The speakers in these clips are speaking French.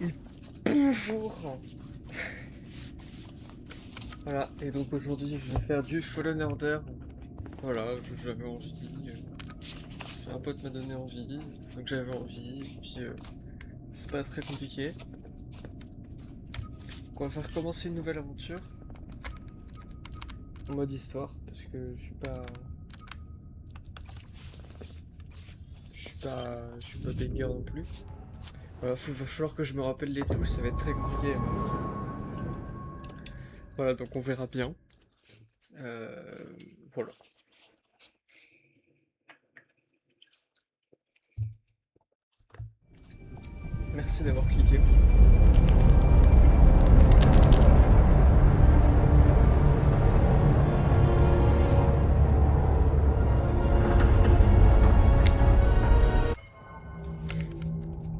Et bonjour. Voilà, et donc aujourd'hui je vais faire du Fallen Order. Voilà, j'avais envie, un pote m'a donné envie, donc j'avais envie, et puis c'est pas très compliqué. Donc on va faire commencer une nouvelle aventure. En mode histoire, parce que je suis pas banger non plus. Voilà, va falloir que je me rappelle les touches, ça va être très compliqué. Voilà, donc on verra bien. Voilà. Merci d'avoir cliqué.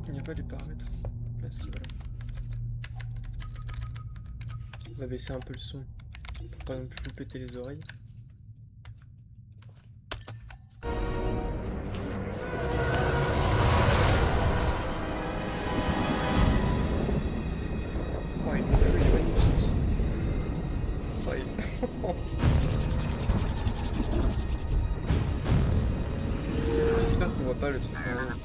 Il n'y a pas les paramètres. Merci, voilà. On va baisser un peu le son pour pas non plus vous péter les oreilles. Oh, et le jeu est magnifique. Oh, J'espère qu'on voit pas le truc en haut.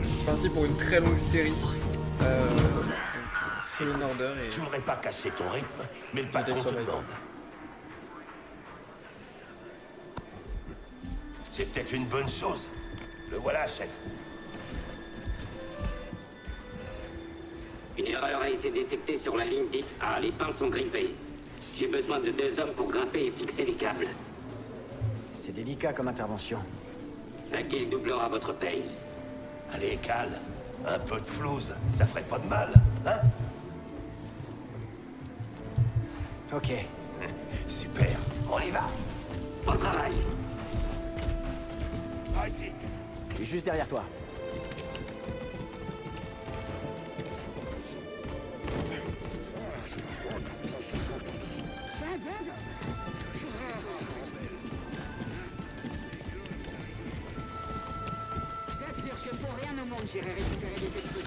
C'est parti pour une très longue série. Fallen Order et... Je voudrais pas casser ton rythme, mais le patron te demande. C'est peut-être une bonne chose. Le voilà, chef. Une erreur a été détectée sur la ligne 10A. Les pins sont grippés. J'ai besoin de 2 hommes pour grimper et fixer les câbles. C'est délicat comme intervention. La guilde doublera votre paye. Allez, calme. Un peu de flouze, ça ferait pas de mal, hein? Ok. Super, on y va. Bon travail. Par ici. Je suis juste derrière toi.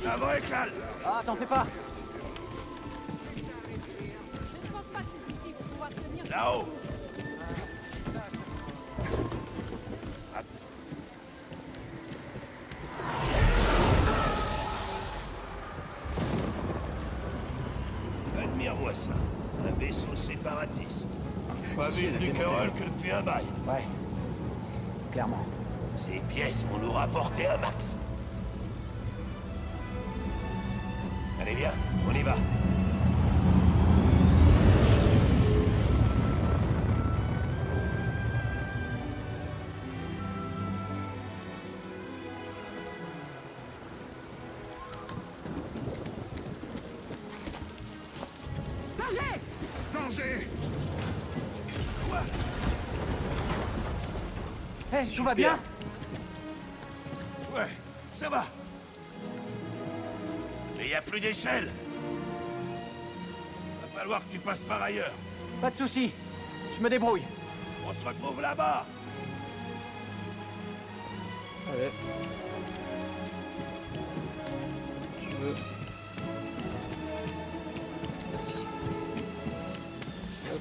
Ça va, Ekal. Ah, t'en fais pas. Là-haut. Admire-moi ça. Un vaisseau séparatiste. Pas vu du Carole que depuis un bail. Ouais. Clairement. Ces pièces vont nous rapporter un max. Allez, viens, on y va. Hé, tout va bien? Ouais, ça va. Mais il n'y a plus d'échelle. Va falloir que tu passes par ailleurs. Pas de soucis. Je me débrouille. On se retrouve là-bas. Allez. Tu veux. Merci. Hop.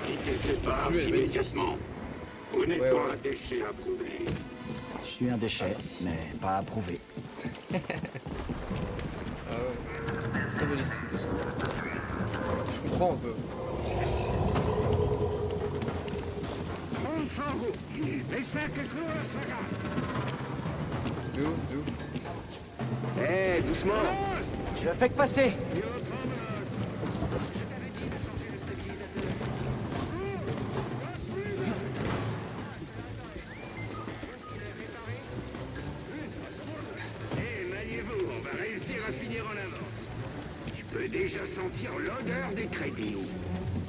Quittez cette barge jeu est immédiatement. Vous n'êtes Ouais, pas ouais. un déchet approuvé. Je suis un déchet, mais pas approuvé. Ah ouais. Très bel style de ça. Je comprends un peu. De ouf, de ouf. Eh, doucement. Je fais que passer. Eh, maniez-vous, on va réussir à finir peux déjà sentir l'odeur des crédits.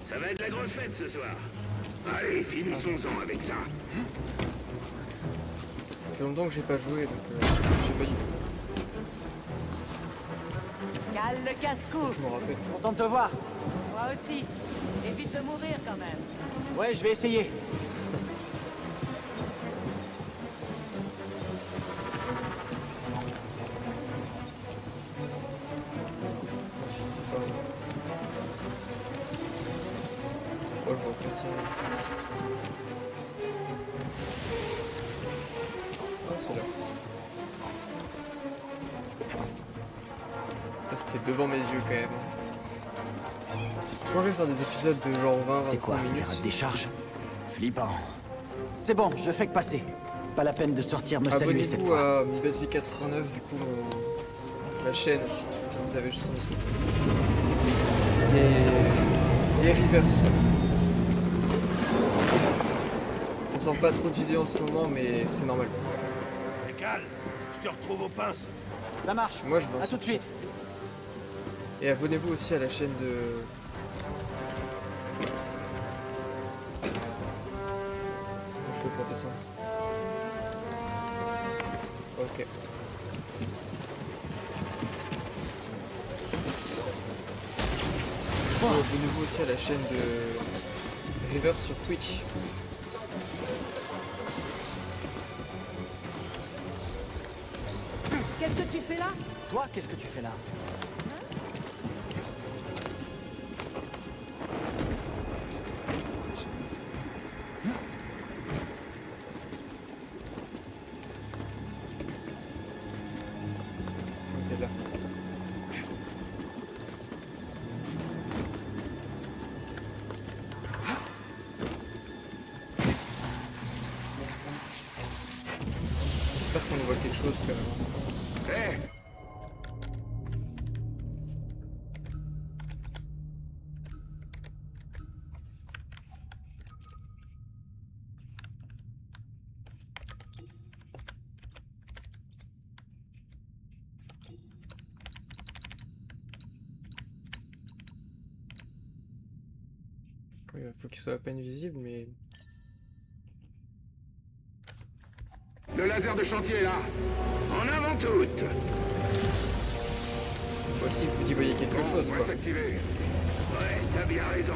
Ça va être la grosse fête ce soir. Allez, finissons-en avec ça. Ça fait longtemps que j'ai pas joué, donc je sais pas du tout. Cale le casse-cou. Je me rappelle. Content de te voir. Moi aussi. Évite de mourir quand même. Ouais, je vais essayer. C'est pas... Oh, je vois pas ça. Ah, c'est là. C'était devant mes yeux quand même. Je pense que je vais faire des épisodes de genre C'est quoi, 20-25 minutes. pirate des charges? Flippant. C'est bon, je fais que passer. Pas la peine de sortir me saluer cette Abonnez-vous fois. à BetV89, du coup, la chaîne que vous avez juste en dessous. Et Reverse. On sort pas trop de vidéos en ce moment, mais c'est normal. Cal, je te retrouve aux pinces. Ça marche. Moi, je vais en À tout de sortir. suite. Et abonnez-vous aussi à la chaîne de... Comment je fais pour descendre? Ok. Abonnez-vous aussi à la chaîne de Reverse sur Twitch. Qu'est-ce que tu fais là? Toi, qu'est-ce que tu fais là? Ok, là. J'espère qu'on voit quelque chose quand même. Hé, Oui, il faut qu'il soit à peine visible, mais... le laser de chantier est là. En avant toute. Aussi, vous y voyez quelque chose, On quoi. va s'activer. Ouais, t'as bien raison.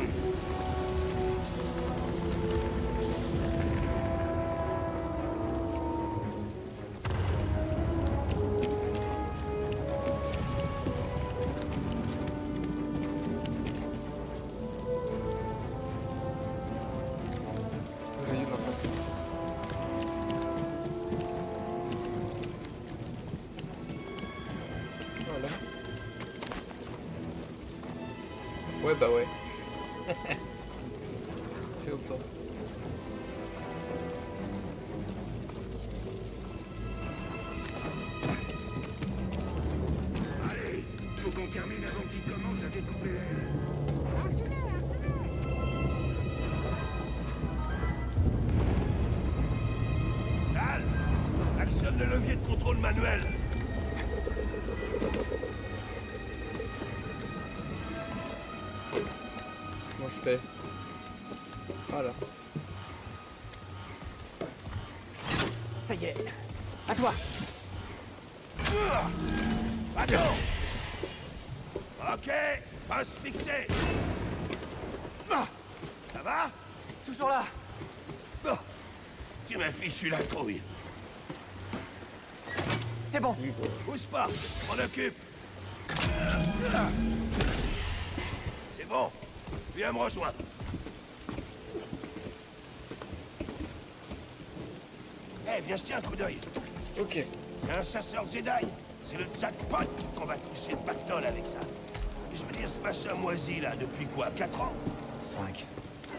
Je dis maintenant. Voilà. Ouais, bah ouais. Fait autant. Allez, faut qu'on termine avant qu'il commence à découper l'aile. Cal, actionne le levier de contrôle manuel. Comment je fais? Voilà. Ça y est. À toi. Attends. Ok, pince fixée. Ça va? Toujours là. Bon. Tu m'as fichu la trouille. C'est bon. Bouge pas, je m'en occupe. C'est bon, viens me rejoindre. Eh, viens jeter un coup d'œil. Ok. C'est un chasseur Jedi. C'est le jackpot qu'on va toucher le pactole avec ça. Je veux dire, ce machin moisi là, depuis quoi, 4 ans? 5.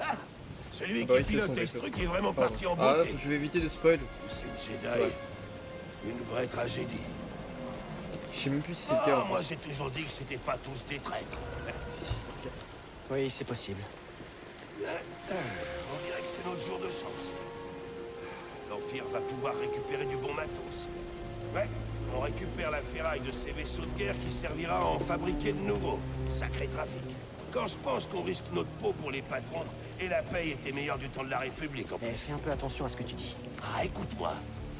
Ah, celui Bah, qui il fait son pilotait ce vaisseau. truc est vraiment Pardon. parti en Ah, beauté. je vais éviter de spoil. C'est une C'est Jedi. vrai. Une vraie tragédie. Je sais même plus si c'est le cas. Ah, en moi plus. j'ai toujours dit que c'était pas tous des traîtres. Si, si, c'est le cas. Oui, c'est possible. On dirait que c'est notre jour de chance. L'Empire va pouvoir récupérer du bon matos. Ouais, On récupère la ferraille de ces vaisseaux de guerre qui servira à en fabriquer de nouveaux. Sacré trafic. Quand je pense qu'on risque notre peau pour les patrons, et la paye était meilleure du temps de la République en plus. Eh, fais un peu attention à ce que tu dis. Ah, écoute-moi.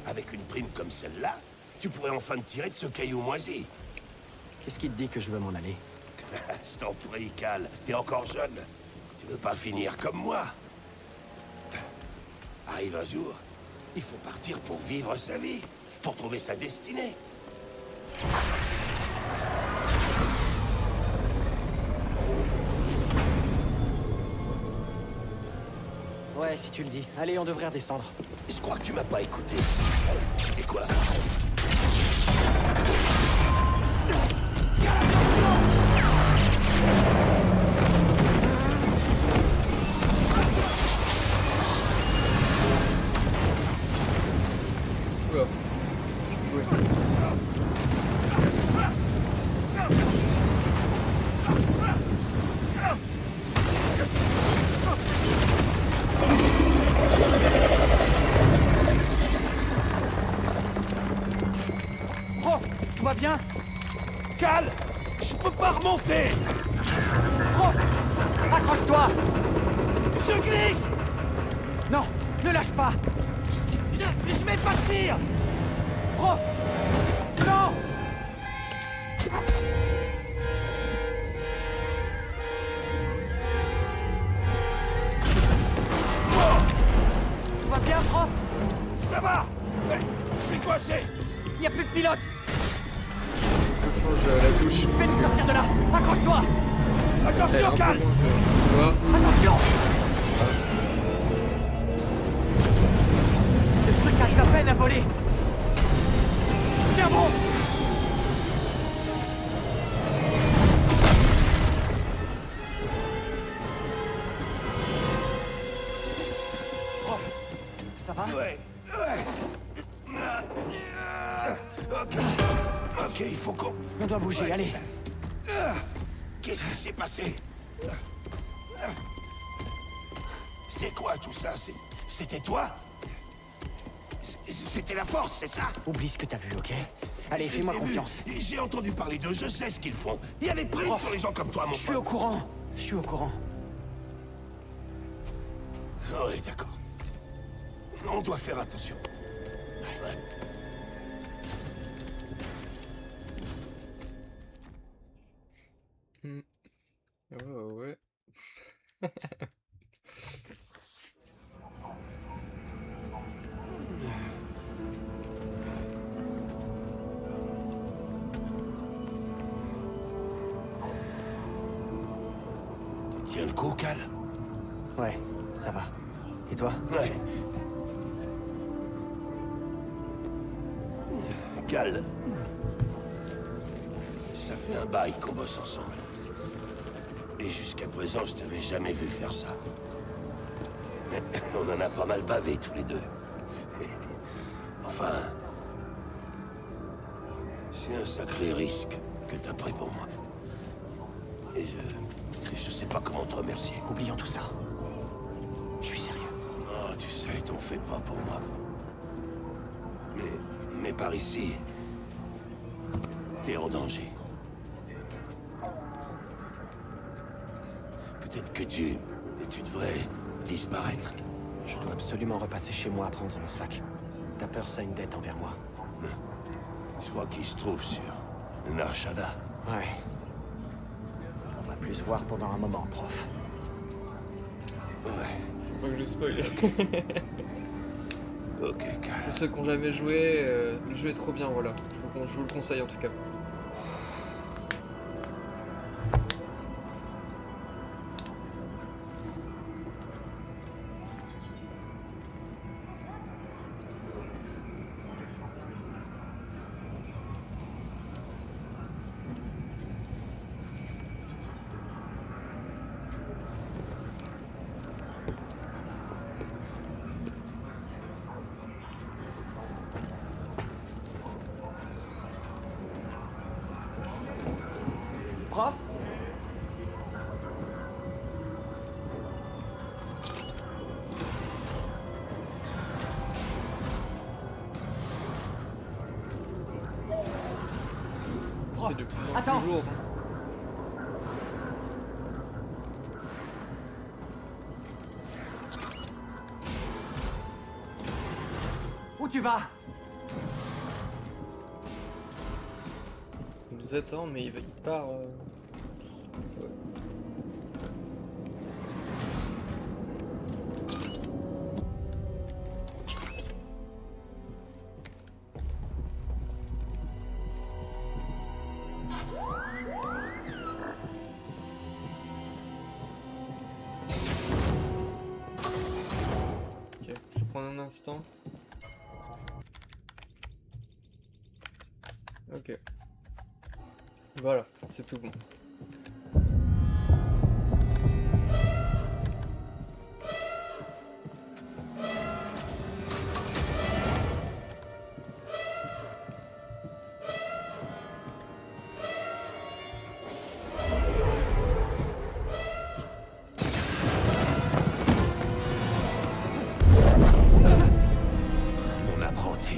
Avec une prime comme celle-là, tu pourrais enfin te tirer de ce caillou moisi. Qu'est-ce qui te dit que je veux m'en aller? Je t'en prie, Cal. T'es encore jeune. Tu veux pas finir comme moi. Arrive un jour, il faut partir pour vivre sa vie, pour trouver sa destinée. Ouais, si tu le dis. Allez, on devrait redescendre. Je crois que tu m'as pas écouté. Et quoi? Oula. Je suis joué. Prof, tout va bien? Cal! Je peux pas remonter! Prof, accroche-toi! Je glisse! Non, ne lâche pas! Je vais partir! Prof! Non! Tout va bien, prof? Ça va! Mais je suis coincé! Y a plus de pilote! Je change la touche Je vais parce nous que sortir de là! Accroche-toi! elle est un Attention, peu Cal! loin que... Tu vois? Attention! Ce truc arrive à peine à voler! Tiens bon! Prof, ça va? Ouais. Ok. Ok, il faut qu'on... On doit bouger, allez! Qu'est-ce qui s'est passé? C'était quoi tout ça? C'était toi? C'était la force, c'est ça? Oublie ce que t'as vu, ok? Allez, Je fais-moi les ai vus. confiance. J'ai entendu parler d'eux, je sais ce qu'ils font. Il y a des primes Prof, sur les gens comme toi, mon Je suis au pote. courant! Je suis au courant. Oui, d'accord. On doit faire attention. Ouais. Ouais. Tu tiens le coup, Cal? Ouais, ça va. Et toi? Ouais. Cal. Ça fait un bail qu'on bosse ensemble. Et jusqu'à présent, je t'avais jamais vu faire ça. On en a pas mal bavé tous les deux. Enfin... C'est un sacré risque que t'as pris pour moi. Et je sais pas comment te remercier. Oublions tout ça. Je suis sérieux. Oh, tu sais, t'en fais pas pour moi. Mais par ici, t'es en danger. Peut-être que tu devrais disparaître. Je dois absolument repasser chez moi à prendre mon sac. Ta peur, ça a une dette envers moi. Je crois qu'il se trouve sur Narshada. Ouais. On va plus se voir pendant un moment, prof. Ouais. Faut pas que je spoil. Ok, Cal. Pour ceux qui n'ont jamais joué, le jeu est trop bien, voilà. Je vous le conseille en tout cas. Prof? prof. fait de plus en Attends. plus jour. Où tu vas? Il nous attend, mais il part. Ouais. Ok, je prends un instant. Ok. Voilà, c'est tout bon. Mon apprenti,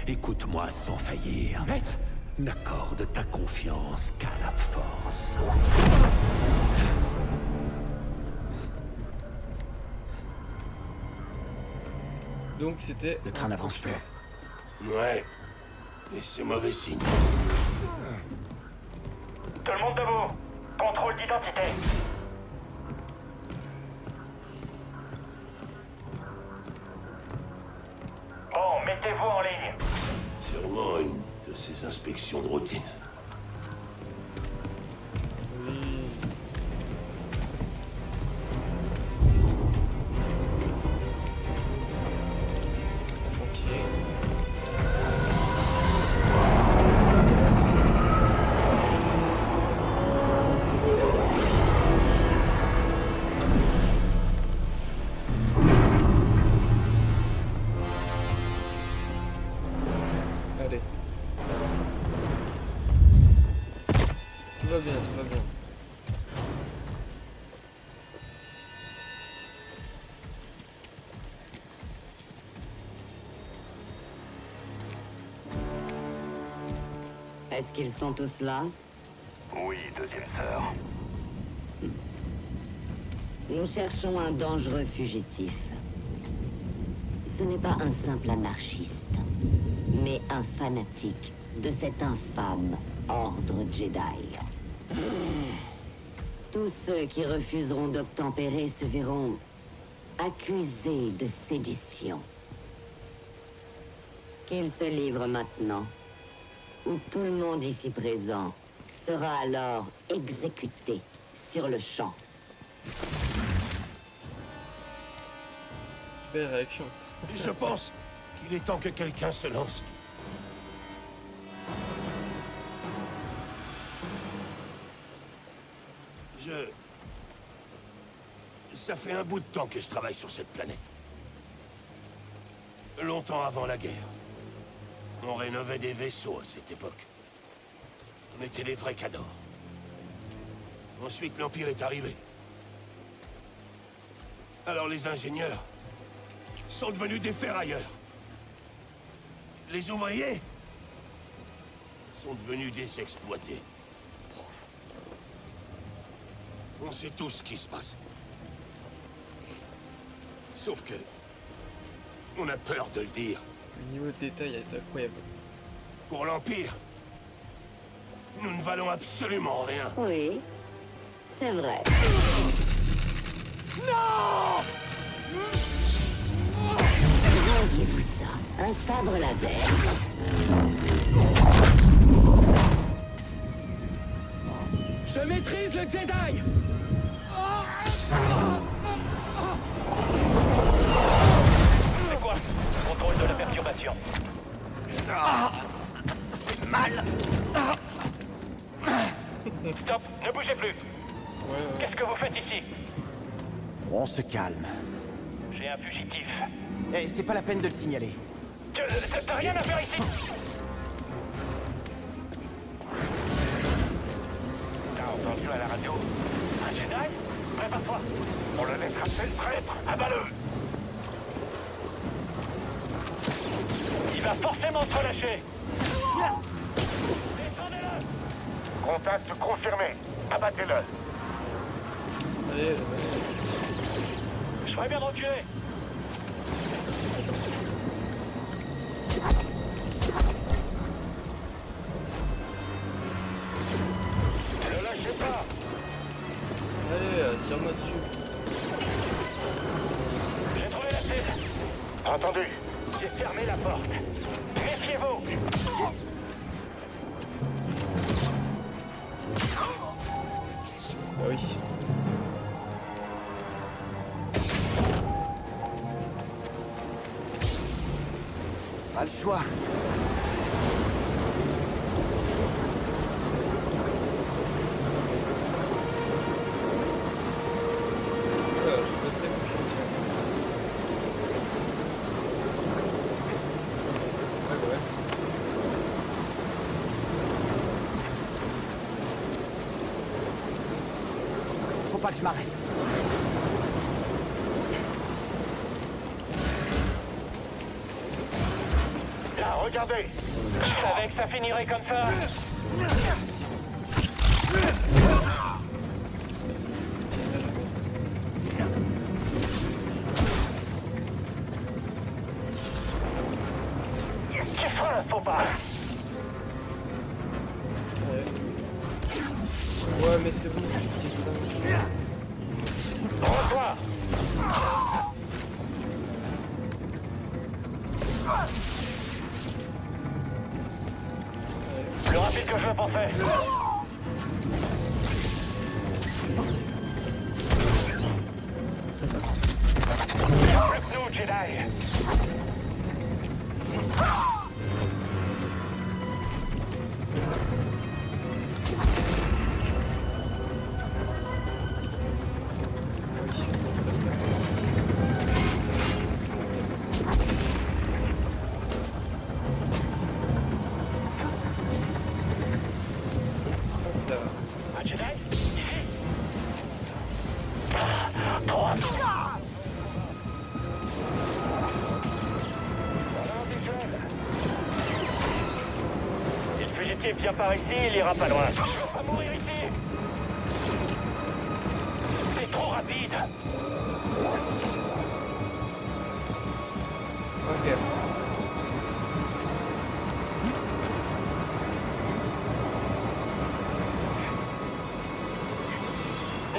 écoute-moi sans faillir. Maître, n'accorde ta confiance qu'à la force. Donc c'était... Le train n'avance plus. Ouais. Et c'est mauvais signe. Tout le monde debout. Contrôle d'identité. Bon, mettez-vous en ligne. Sûrement une de ces inspections de routine. Oui. Chantier. Allez. Tout va bien, tout va bien. Est-ce qu'ils sont tous là? Oui, deuxième sœur. Nous cherchons un dangereux fugitif. Ce n'est pas un simple anarchiste, mais un fanatique de cet infâme ordre Jedi. Tous ceux qui refuseront d'obtempérer se verront accusés de sédition. Qu'ils se livrent maintenant, ou tout le monde ici présent sera alors exécuté sur le champ. Belle réaction. Et je pense qu'il est temps que quelqu'un se lance. Ça fait un bout de temps que je travaille sur cette planète. Longtemps avant la guerre. On rénovait des vaisseaux à cette époque. On était les vrais cadors. Ensuite, l'Empire est arrivé. Alors les ingénieurs sont devenus des ferrailleurs. Les ouvriers sont devenus des exploités. On sait tous ce qui se passe. Sauf que... on a peur de le dire. Le niveau de détail est incroyable. Pour l'Empire, nous ne valons absolument rien. Oui, c'est vrai. Voyez-vous ça? Un sabre laser? Je maîtrise le Jedi! C'est quoi? Contrôle de la perturbation. Stop, ne bougez plus. Qu'est-ce que vous faites ici? On se calme. J'ai un fugitif. Eh, c'est pas la peine de le signaler. T'as rien à faire ici? T'as entendu à la radio? Un Jedi? Prépare-toi. On le laissera seul traître. Abat-le. Il va forcément se relâcher. Descendez-le. Contact confirmé. Abattez-le. Allez, Je ferais bien de reculer. Ne lâchez pas. allez, tire-moi dessus. J'ai trouvé la cible. Entendu. J'ai fermé la porte. Méfiez-vous. Ah oui. Pas le choix. Voilà, je suis pas très confiant. Ouais, ouais. Faut pas que je m'arrête. Là, regardez. Je savais que ça finirait comme ça. Qui frein, faut pas. Ouais, mais c'est bon, je dis pas. Reçois. Plus rapide que je le pensais. Plus que nous, Jedi. Un Jedi? Ici? Trop rapide. Voilà un visuel. Si le fugitif vient par ici, il ira pas loin. Je veux pas mourir ici. C'est trop rapide. Ok.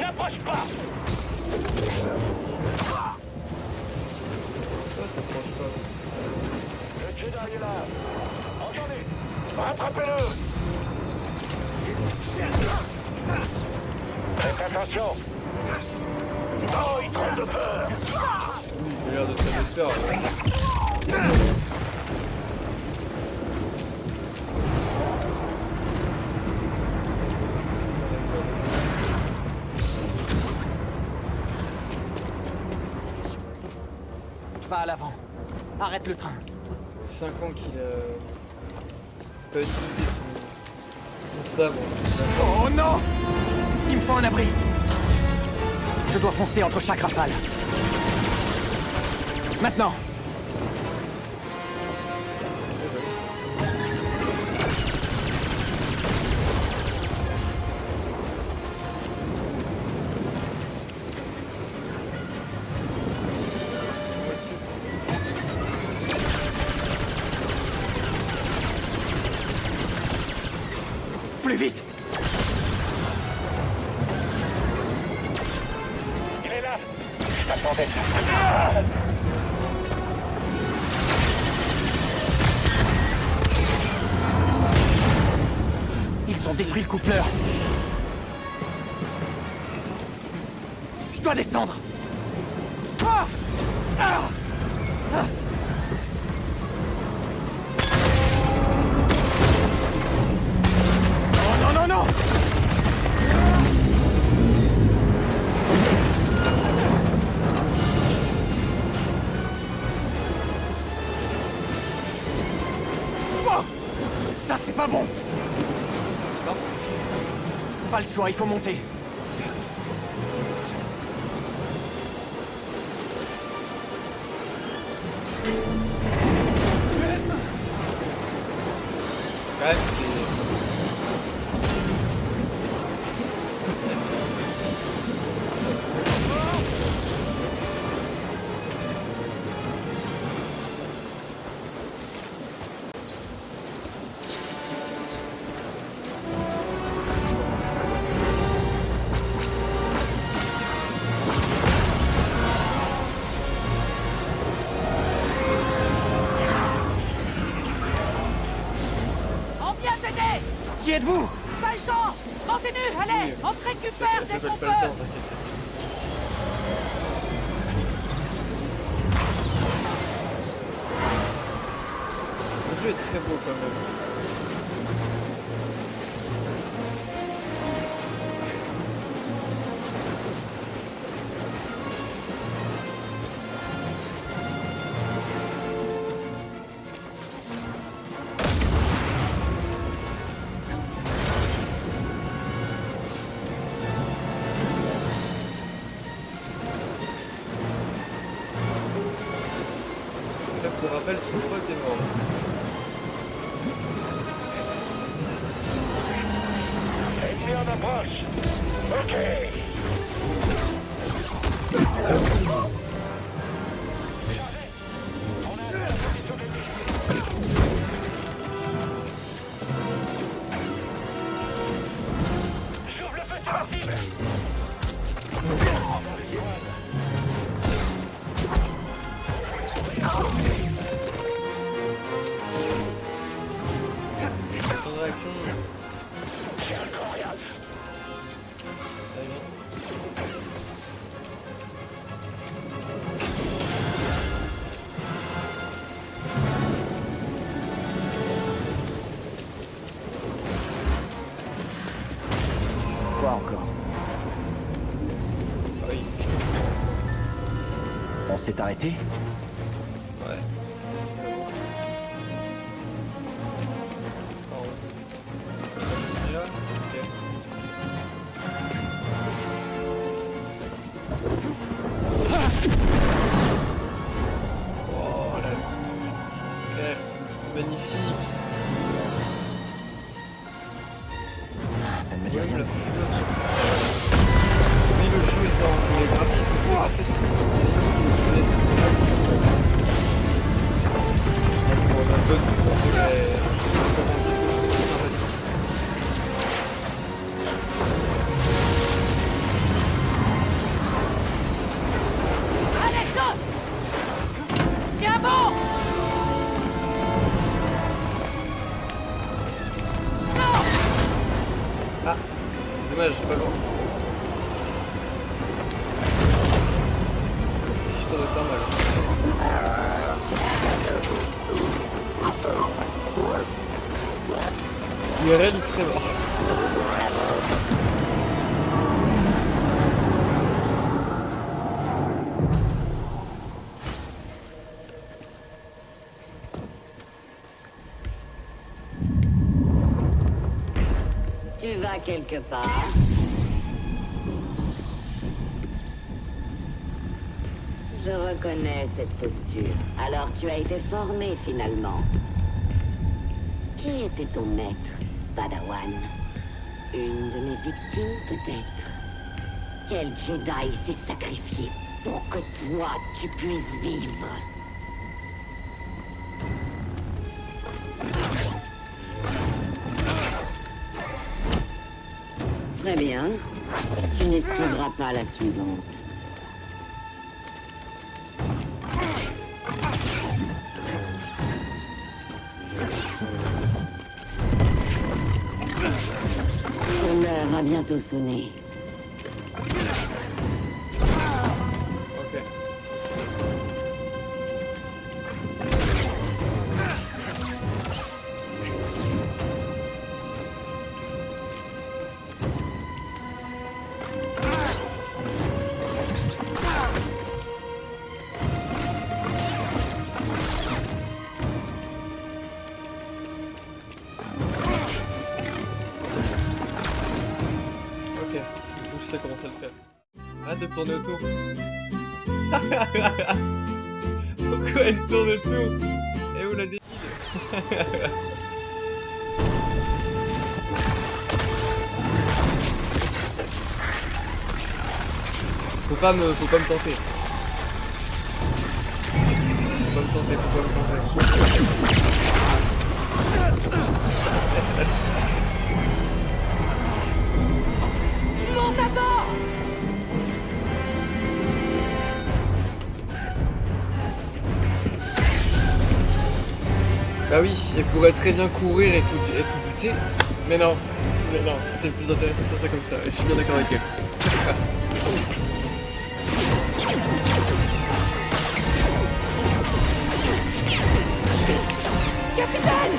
N'approche pas. Toi, t'approches pas. Le Jedi est là. Entendez. Rattrapez-le. Faites attention. Oh, il tremble de peur. Oui, j'ai l'air de te faire. Va à l'avant. Arrête le train. 5 ans qu'il a pas utilisé son sabre. Oh non! Il me faut un abri. Je dois foncer entre chaque rafale. Maintenant! Plus vite! Il est là. Je t'attendais. Ils ont détruit le coupleur. Je dois descendre. Ah! Ah! Ah! Oh non, non, non! Oh! Ça, c'est pas bon! Pas le choix, il faut monter. Quand même, c'est... Qui êtes-vous? Pas le temps! Continue, allez! On te récupère Ça dès fait qu'on pas le temps, peut! t'inquiète. Le jeu est très beau quand même. Là, pour rappel, son pote est mort. Ennemi en approche. Ok. J'ouvre le feu sur la cible. Ton réaction. Quoi encore? Ah oui. On s'est arrêté? Ouais. Oh la perce, magnifique. Ça ne me dit Ouais, rien. la flotte. Mais le jeu étant les graphismes, tous les graphismes je me laisse on a un peu de tout, on pourrait recommander quelque chose de sympathique. Allez, saute! Tiens bon! Non! Ah, c'est dommage, je suis pas loin. Ça doit faire mal. IRL, il serait mort. Tu vas quelque part? Je reconnais cette posture. Alors tu as été formé finalement. Qui était ton maître, Padawan? Une de mes victimes peut-être? Quel Jedi s'est sacrifié pour que toi tu puisses vivre? Très bien. Tu n'esquiveras pas la suivante. Ton heure a bientôt sonné. Ok. Ok, du coup je sais comment ça le faire. Arrête de tourner autour. Pourquoi elle tourne autour? Et où la débile? Faut pas me tenter. Faut pas me tenter, faut pas me tenter. Monte à bord! Bah oui, elle pourrait très bien courir et tout buter. Mais non, c'est plus intéressant de faire ça comme ça, et je suis bien d'accord avec elle. Capitaine!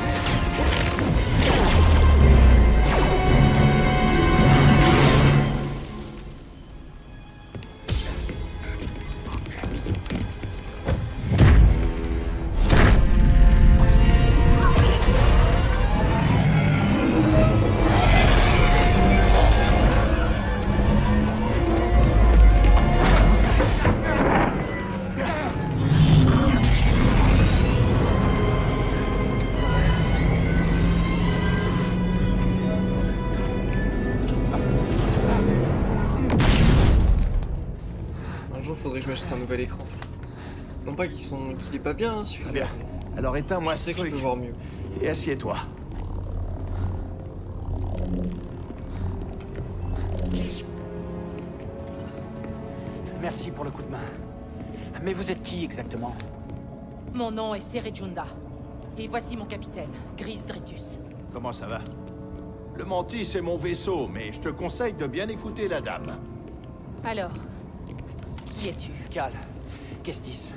Un jour, faudrait que je m'achète un nouvel écran. Non pas qu'il est pas bien, hein, celui-là. Bien. Alors éteins-moi Je ce sais que je truc peux voir mieux. et assieds-toi. Merci pour le coup de main. Mais vous êtes qui exactement? Mon nom est Serejunda. Et voici mon capitaine, Gris Dritus. Comment ça va? Le Mantis, c'est mon vaisseau, mais je te conseille de bien écouter la dame. Alors, qui es-tu? Cal, Kestis.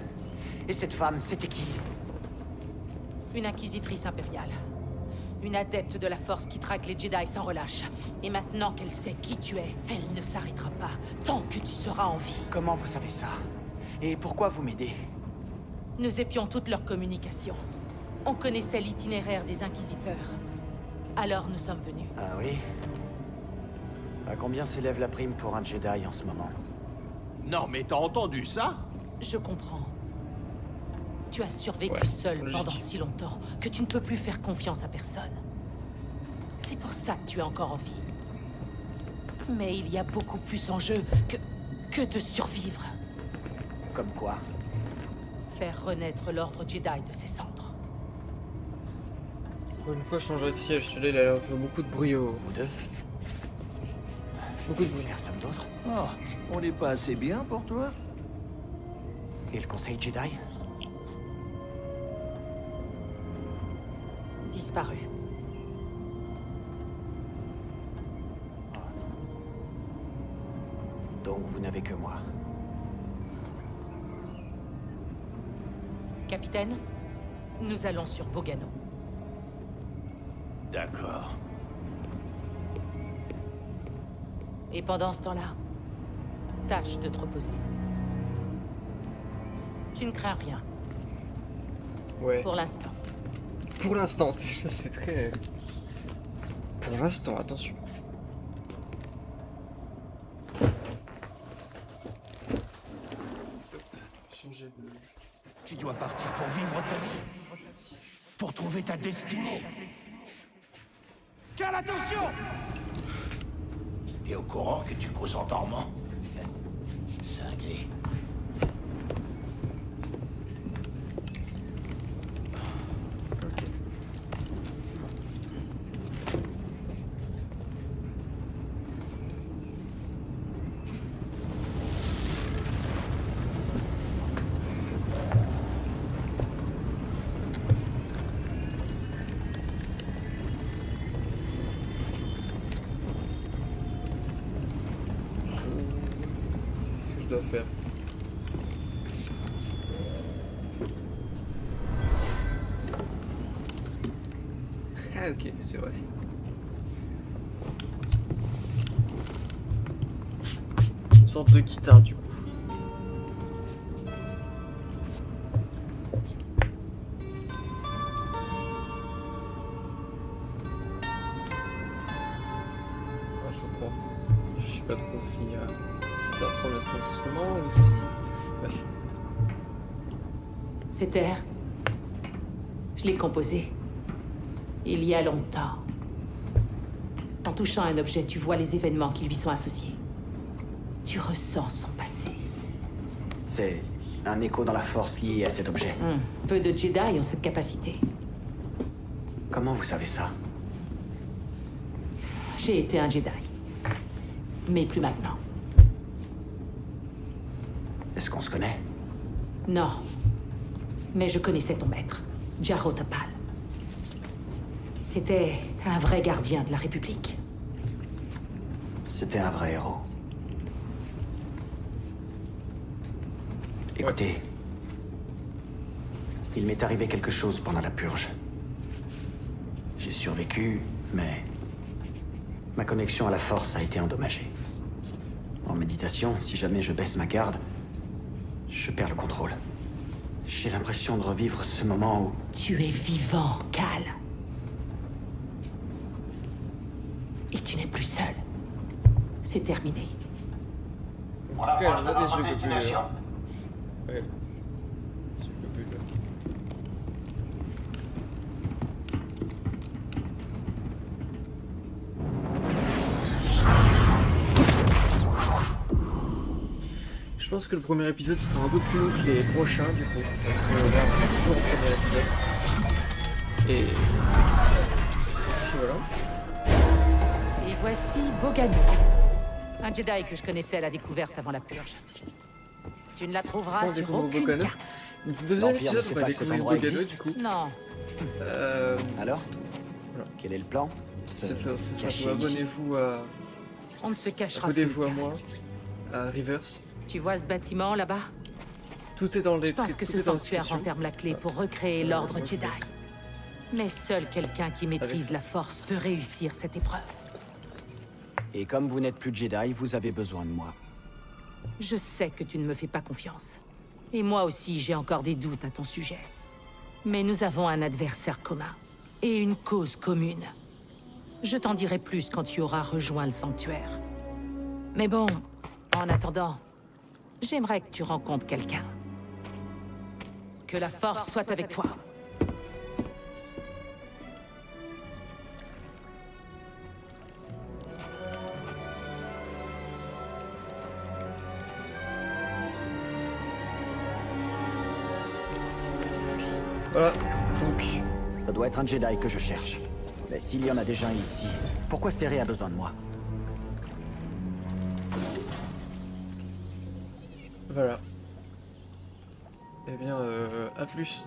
Et cette femme, c'était qui? Une inquisitrice impériale. Une adepte de la force qui traque les Jedi sans relâche. Et maintenant qu'elle sait qui tu es, elle ne s'arrêtera pas tant que tu seras en vie. Comment vous savez ça? Et pourquoi vous m'aidez? Nous épions toute leur communication. On connaissait l'itinéraire des inquisiteurs. Alors nous sommes venus. Ah oui? À combien s'élève la prime pour un Jedi en ce moment? Non, mais t'as entendu ça? Je comprends. Tu as survécu Ouais, seul logique. pendant si longtemps que tu ne peux plus faire confiance à personne. C'est pour ça que tu es encore en vie. Mais il y a beaucoup plus en jeu que de survivre. Comme quoi? Faire renaître l'ordre Jedi de ses cendres. Pour une fois, je changerai de siège. Celui-là, il a fait beaucoup de bruit. Vous deux? Beaucoup de bruit. Personne d'autre? Oh, on n'est pas assez bien pour toi? Et le Conseil Jedi? Disparu. Donc vous n'avez que moi. Capitaine, nous allons sur Bogano. D'accord. Et pendant ce temps-là, tâche de te reposer. Tu ne crains rien, Ouais. pour l'instant. Pour l'instant, déjà, c'est très... Pour l'instant, attention. Changer de... Tu dois partir pour vivre ta vie. Pour trouver ta destinée. Cal, attention! T'es au courant que tu causes en dormant? Cinglé. Qu'est-ce que je dois faire? Ah ok, c'est vrai. Une sorte de guitare du coup. Ouais, je crois. Je sais pas trop si ça ressemble à cet instrument ou si... Bref. Cet air, je l'ai composé il y a longtemps. En touchant un objet, tu vois les événements qui lui sont associés. Tu ressens son passé. C'est un écho dans la force lié à cet objet. Peu de Jedi ont cette capacité. Comment vous savez ça? J'ai été un Jedi. Mais plus maintenant. Est-ce qu'on se connaît? Non. Mais je connaissais ton maître, Jaro Tapal. C'était un vrai gardien de la République. C'était un vrai héros. Écoutez, il m'est arrivé quelque chose pendant la purge. J'ai survécu, mais ma connexion à la force a été endommagée. En méditation, si jamais je baisse ma garde, je perds le contrôle. J'ai l'impression de revivre ce moment où... Tu es vivant, Cal. Et tu n'es plus seul. C'est terminé. En tout cas, elle en a des yeux que plus. Ouais. Je peux plus, là. Je pense que le premier épisode sera un peu plus long que les prochains du coup, parce que là on est toujours au premier épisode. Et puis voilà. Et voici Bogano. Un Jedi que je connaissais à la découverte avant la purge. Tu ne la trouveras On sur découvre aucune Bogano. carte. Dans le deuxième L'Empire ne épisode, sait on va pas que cet découvrir endroit Bogano existe. du coup. Non, Alors Voilà. Quel est le plan? Ce sera cacher tout. ici. Abonnez-vous à. on ne se cachera Abonnez-vous à plus. moi, à Rivers. Tu vois ce bâtiment là-bas? Tout est dans le Je pense que tout ce est dans la sanctuaire description. renferme la clé pour recréer l'ordre moi, je Jedi. pense. Mais seul quelqu'un qui maîtrise ça. la force peut réussir cette épreuve. Et comme vous n'êtes plus Jedi, vous avez besoin de moi. Je sais que tu ne me fais pas confiance. Et moi aussi, j'ai encore des doutes à ton sujet. Mais nous avons un adversaire commun. Et une cause commune. Je t'en dirai plus quand tu auras rejoint le sanctuaire. Mais bon, en attendant, j'aimerais que tu rencontres quelqu'un. Que la force soit avec toi. Voilà, donc. Ça doit être un Jedi que je cherche. Mais s'il y en a déjà un ici, pourquoi Cere a besoin de moi? Voilà. Eh bien, à plus.